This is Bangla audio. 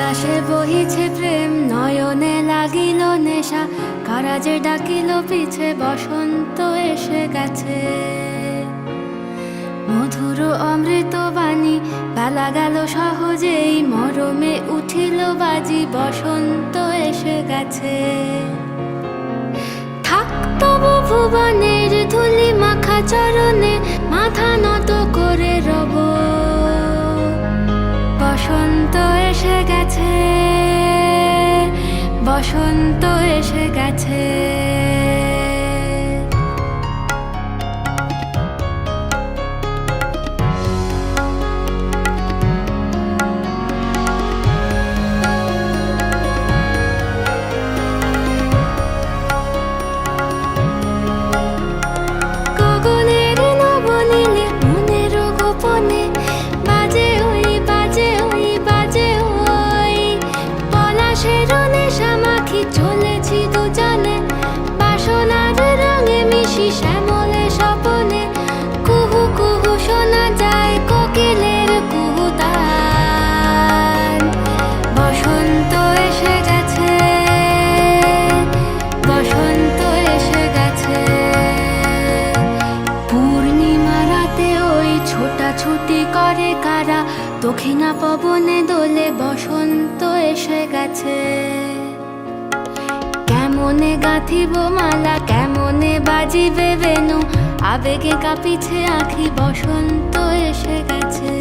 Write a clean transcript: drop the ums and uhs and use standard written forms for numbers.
পলাশে বহিছে প্রেম, নয়নে লাগিল নেশা, কারাজে ডাকিল পিছে, বসন্ত এসে গেছে। মধুর অমৃত বাণী, বেলা গেল সহজেই, মরমে উঠিল বাজি, বসন্ত এসে গেছে। থাক তবু ভুবনের ধুলি মাখা চরণে, মাথা নত করে রব, বসন্ত এসে গেছে, বসন্ত এসে গেছে। গগনের নবনীলে মনের গোপনে, বাজে ওই বাজে ওই বাজে ওই, পলাশের নেশা মাখি চলেছি দুজনে, বাসনার রঙে মিশি শ্যামলে স্বপনে, কুহু কুহু শোনা যায় কোকিলের কুহুতান। বসন্ত এসে গেছে, বসন্ত এসে গেছে। পূর্ণিমা রাতে ওই ছোটাছুটি করে কারা, দক্ষিণা পবনে দোলে, বসন্ত এসে গেছে। কেমনে গাঁথিব মালা, কেমনে বাজিবে বেনু, আবেগে কাঁপিছে আঁখি, বসন্ত এসে গেছে।